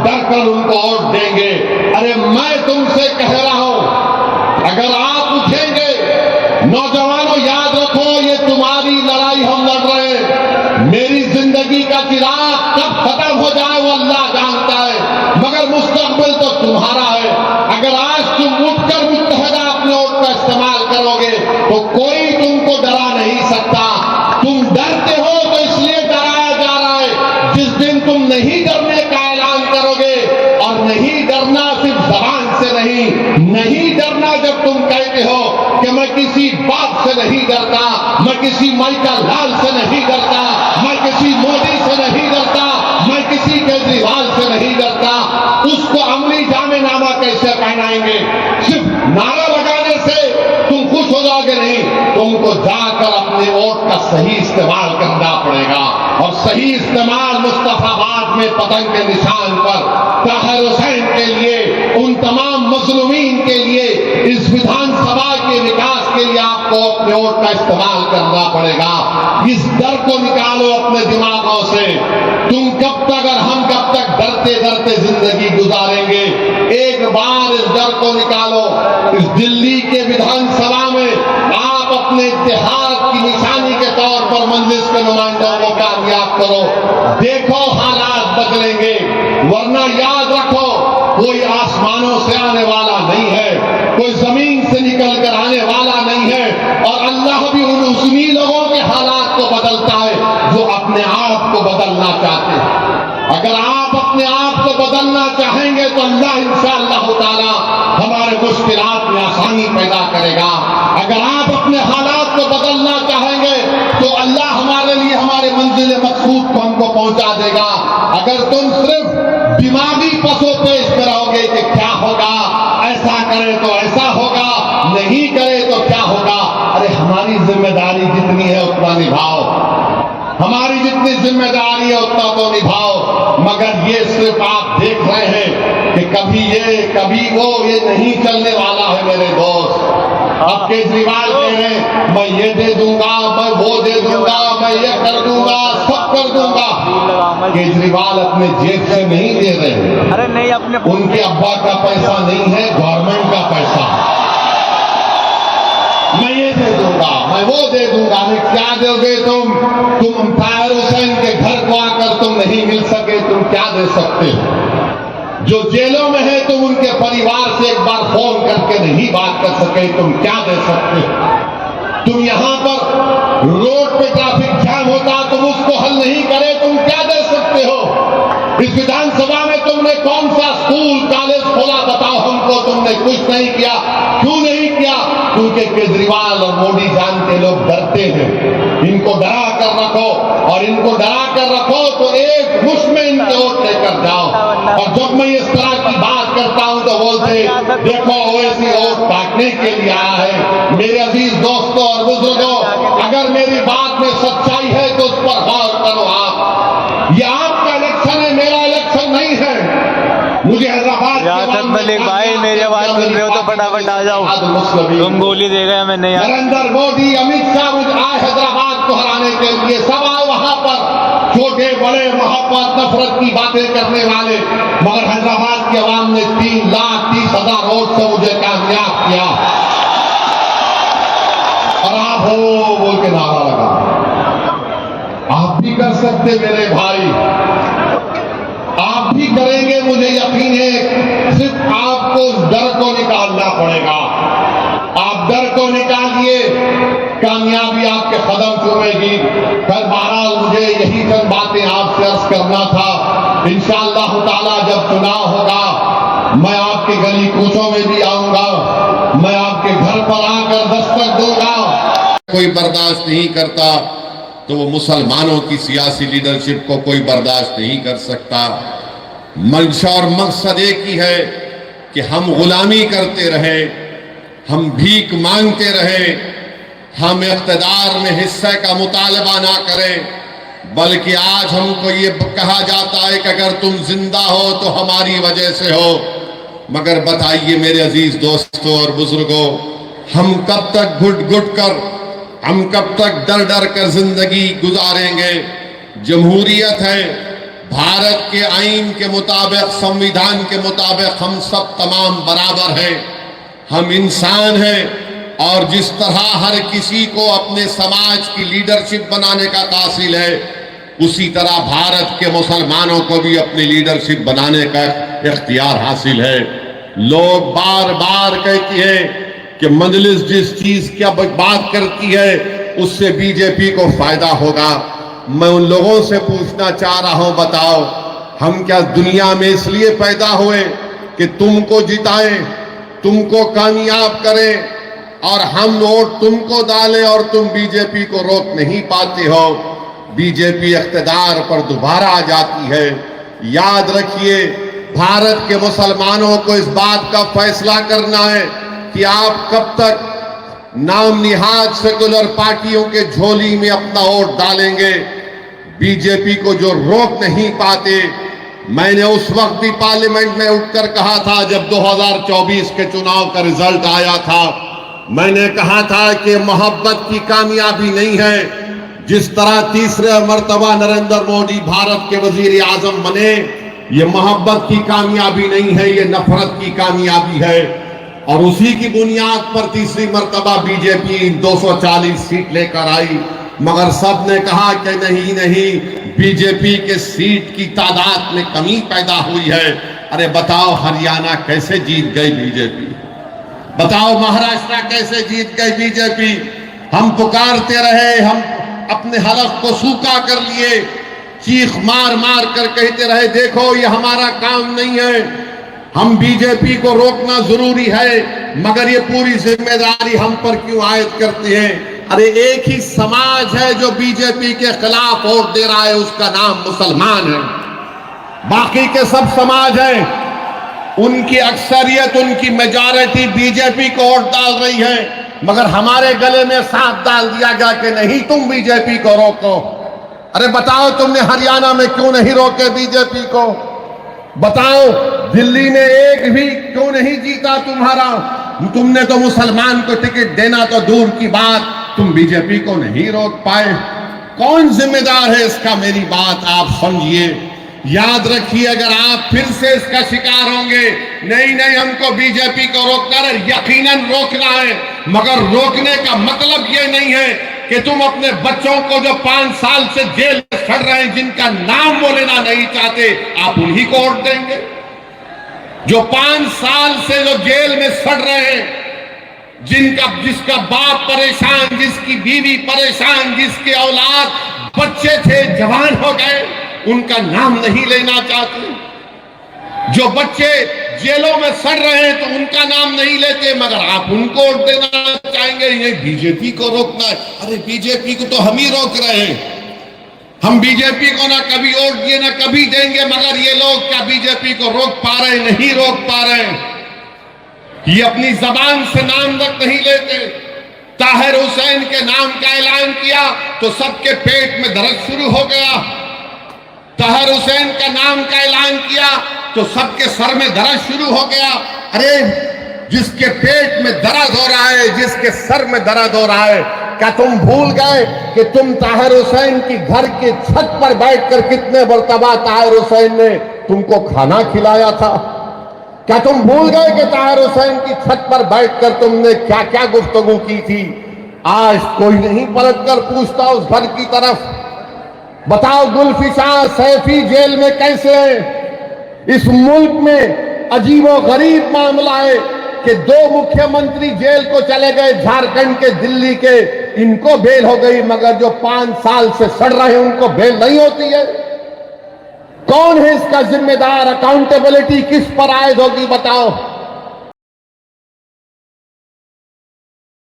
डर कर उनको वोट देंगे। अरे मैं तुमसे कह रहा हूं, अगर आप उठेंगे, नौजवानों याद रखो, ये तुम्हारी लड़ाई हम लड़ रहे हैं। मेरी जिंदगी का चिराग कब खत्म हो जाए वो अल्लाह जानता है, मगर मुस्तकबिल तो तुम्हारा है। अगर आज तुम उठकर मुत्तहदा अपने वोट का इस्तेमाल करोगे तो कोई तुमको डरा नहीं सकता। तुम डरते हो तो इसलिए डराया जा रहा है। जिस दिन तुम नहीं डरने का ऐलान करोगे, और नहीं डरना सिर्फ जबान से नहीं डरना जब तुम कहते हो कि मैं किसी बाप से नहीं डरता, मैं किसी माइकल लाल से नहीं डरता, मैं किसी मोदी से नहीं डरता, मैं किसी केजरीवाल से नहीं डरता, उसको अमली जामेनामा कैसे पहनाएंगे? सिर्फ नारा लगाने से तुम खुश हो जाओगे नहीं, तुमको जाकर अपने वोट का सही इस्तेमाल करना पड़ेगा। और सही इस्तेमाल मुस्तफाबाद में पतंग के निशान पर ताहिर हुसैन के लिए, उन तमाम मजलूमीन के लिए, इस विधानसभा के विकास के लिए आपको अपने वोट का इस्तेमाल करना पड़ेगा। इस डर को निकालो अपने दिमागों से। तुम कब तक और हम कब तक डरते डरते जिंदगी गुजारेंगे? एक बार इस डर को निकालो। इस दिल्ली के विधानसभा में आप अपने इत्तेहाद की निशानी के तौर पर मंजिल के नुमाइंदों को कामयाब करो। देखो हालात बदलेंगे, वरना याद रखो कोई आसमानों से आने वाला नहीं है, कोई जमीन से निकल कर आने वाला नहीं है। और अल्लाह भी उन्हीं लोगों के हालात को बदलता है जो अपने आप को बदलना चाहते हैं। अगर आप अपने आप को बदलना चाहेंगे तो अल्लाह इंशाअल्लाह ताला हमारे मुश्किलात में आसानी पैदा करेगा। अगर आप अपने हालात को बदलना चाहेंगे तो अल्लाह हमारे लिए हमारे मंजिल मकसूद को हमको पहुंचा देगा। अगर तुम सिर्फ दिमागी पसोपेश में रहोगे कि क्या होगा, ऐसा करे तो ऐसा होगा, नहीं करे तो क्या होगा, अरे हमारी जिम्मेदारी जितनी है उतना निभाओ, हमारी जितनी जिम्मेदारी है उतना तो निभाओ। मगर ये सिर्फ आप देख रहे हैं कि कभी ये कभी वो, ये नहीं चलने वाला है मेरे दोस्त। अब केजरीवाल कह रहे हैं मैं ये दे दूंगा, मैं वो दे दूंगा, मैं ये कर दूंगा, सब कर दूंगा। केजरीवाल अपने जेब से नहीं दे रहे, अरे नहीं, अपने उनके अब्बा का पैसा नहीं है, गवर्नमेंट का पैसा। मैं ये दे दूंगा, मैं वो दे दूंगा। मैं क्या दोगे तुम ताहिर हुसैन के घर को आकर तुम नहीं मिल सके, तुम क्या दे सकते हो? जो जेलों में है तुम उनके परिवार से एक बार फोन करके नहीं बात कर सके, तुम क्या दे सकते हो? तुम यहां पर रोड पे ट्रैफिक जाम होता तुम उसको हल नहीं करे, तुम क्या दे सकते हो? इस विधानसभा में तुमने कौन सा स्कूल कॉलेज खोला बताओ हमको? तुमने कुछ नहीं किया। क्यों नहीं किया? क्योंकि केजरीवाल और मोदी जानते लोग डरते हैं। इनको डरा कर रखो, और इनको डरा कर रखो तो एक मुश्त में इनके वोट लेकर जाओ। और जब मैं इस तरह की बात करता हूं तो बोलते देखो ओवैसी वोट काटने के लिए आया है। मेरे अजीज दोस्तों और बुजुर्गों, अगर मेरी बात में सच्चाई है तो उस पर गौर करो। आप, ये आपका इलेक्शन है, मेरा इलेक्शन नहीं है। मुझे हैदराबाद मलिक भाई मेरी आवाज सुन रहे हो तो फटाफट आ जाओ, तुम गोली देगा मैं नहीं। नरेंद्र मोदी, अमित शाह आए हैदराबाद को हराने के लिए, सब आए वहां पर, छोटे बड़े मोहब्बत नफरत की बातें करने वाले। मगर हैदराबाद के अवाम ने 3,30,000 वोट से मुझे कामयाब किया। और आप हो बोल के नारा लगा। आप भी कर सकते मेरे भाई, आप भी करेंगे, मुझे यकीन है। सिर्फ आपको उस डर को निकालना पड़ेगा। आप डर को निकालिए, कामयाबी आपके कदम चूमेगी। कल बहरहाल मुझे यही चंद बातें आपसे अर्ज करना था। इंशाअल्लाह ताला जब चुनाव होगा मैं आपके गली कूचों में भी आऊंगा, मैं आपके घर पर आकर दस्तक दूंगा। कोई बर्दाश्त नहीं करता तो वो मुसलमानों की सियासी लीडरशिप को कोई बर्दाश्त नहीं कर सकता। मंशा और मकसद एक ही है कि हम गुलामी करते रहे, हम भीख मांगते रहे, हम इख्तिदार में हिस्से का मुतालबा ना करें, बल्कि आज हमको ये कहा जाता है कि अगर तुम जिंदा हो तो हमारी वजह से हो। मगर बताइए मेरे अजीज दोस्तों और बुजुर्गों, हम कब तक घुट घुट कर, हम कब तक डर डर कर जिंदगी गुजारेंगे? जमहूरियत है, भारत के आईन के मुताबिक, संविधान के मुताबिक हम सब तमाम बराबर हैं, हम इंसान हैं और जिस तरह हर किसी को अपने समाज की लीडरशिप बनाने का कासिल है, उसी तरह भारत के मुसलमानों को भी अपनी लीडरशिप बनाने का इख्तियार हासिल है। लोग बार बार कहती है कि मजलिस जिस चीज की बात करती है उससे बीजेपी को फायदा होगा। मैं उन लोगों से पूछना चाह रहा हूं, बताओ हम क्या दुनिया में इसलिए पैदा हुए कि तुमको जिताएं, तुमको कामयाब करें और हम वोट तुमको डालें और तुम बीजेपी को रोक नहीं पाते हो? बीजेपी इख्तिदार पर दोबारा आ जाती है। याद रखिए, भारत के मुसलमानों को इस बात का फैसला करना है कि आप कब तक नाम निहाद सेकुलर पार्टियों के झोली में अपना वोट डालेंगे। बीजेपी को जो रोक नहीं पाते, मैंने उस वक्त भी पार्लियामेंट में उठकर कहा था जब 2024 के चुनाव का रिजल्ट आया था, मैंने कहा था कि मोहब्बत की कामयाबी नहीं है। जिस तरह तीसरे मर्तबा नरेंद्र मोदी भारत के वजीर आजम बने, ये मोहब्बत की कामयाबी नहीं है, ये नफरत की कामयाबी है। और उसी की बुनियाद पर तीसरी मर्तबा बीजेपी 240 सीट लेकर आई, मगर सब ने कहा कि नहीं नहीं, बीजेपी के सीट की तादाद में कमी पैदा हुई है। अरे बताओ हरियाणा कैसे जीत गई बीजेपी, बताओ महाराष्ट्र कैसे जीत गई बीजेपी। हम पुकारते रहे, हम अपने हलफ को सूखा कर लिए, चीख मार मार कर कहते रहे देखो ये हमारा काम नहीं है, हम बीजेपी को रोकना जरूरी है, मगर ये पूरी जिम्मेदारी हम पर क्यों आयद करते हैं? अरे एक ही समाज है जो बीजेपी के खिलाफ वोट दे रहा है, उसका नाम मुसलमान है। बाकी के सब समाज हैं, उनकी अक्सरियत, उनकी मेजॉरिटी बीजेपी को वोट डाल रही है, मगर हमारे गले में सांप डाल दिया गया कि नहीं तुम बीजेपी को रोको। अरे बताओ तुमने हरियाणा में क्यों नहीं रोके बीजेपी को? बताओ दिल्ली में एक भी क्यों नहीं जीता तुम्हारा? तुमने तो मुसलमान को टिकट देना तो दूर की बात, तुम बीजेपी को नहीं रोक पाए। कौन जिम्मेदार है इसका? मेरी बात आप समझिए, याद रखिए। अगर आप फिर से इसका शिकार होंगे, नहीं नहीं हमको बीजेपी को रोकना है, यकीनन रोकना है, मगर रोकने का मतलब ये नहीं है कि तुम अपने बच्चों को जो 5 साल से जेल में सड़ रहे हैं, जिनका नाम वो लेना नहीं चाहते, आप उन्हीं को वोट देंगे। जो 5 साल से जो जेल में सड़ रहे हैं, जिसका बाप परेशान, जिसकी बीवी परेशान, जिसके औलाद बच्चे थे जवान हो गए, उनका नाम नहीं लेना चाहते। जो बच्चे जेलों में सड़ रहे हैं तो उनका नाम नहीं लेते, मगर आप उनको वोट देना चाहेंगे। ये बीजेपी को रोकना है। अरे बीजेपी को तो हम ही रोक रहे हैं, हम बीजेपी को ना कभी वोट दिए ना कभी देंगे, मगर ये लोग क्या बीजेपी को रोक पा रहे? नहीं रोक पा रहे। ये अपनी जबान से नाम तक नहीं लेते। ताहिर हुसैन के नाम का ऐलान किया तो सबके पेट में दर्द शुरू हो गया। ताहिर हुसैन का नाम का ऐलान किया तो सबके सर में दर्द शुरू हो गया। अरे जिसके पेट में दर्द हो रहा है, जिसके सर में दर्द हो रहा है, क्या तुम भूल गए कि तुम ताहिर हुसैन की घर के छत पर बैठकर कितने मरतबा ताहिर हुसैन ने तुमको खाना खिलाया था? क्या तुम भूल गए कि ताहिर हुसैन की छत पर बैठकर तुमने क्या क्या गुफ्तगू की थी? आज कोई नहीं पलटकर पूछता उस घर की तरफ। बताओ जुल्फिकार सैफी जेल में कैसे है? इस मुल्क में अजीबो गरीब मामला है कि 2 मुख्यमंत्री जेल को चले गए, झारखंड के, दिल्ली के, इनको बेल हो गई, मगर जो 5 साल से सड़ रहे हैं उनको बेल नहीं होती है। कौन है इसका जिम्मेदार? अकाउंटेबिलिटी किस पर आयद होगी? बताओ।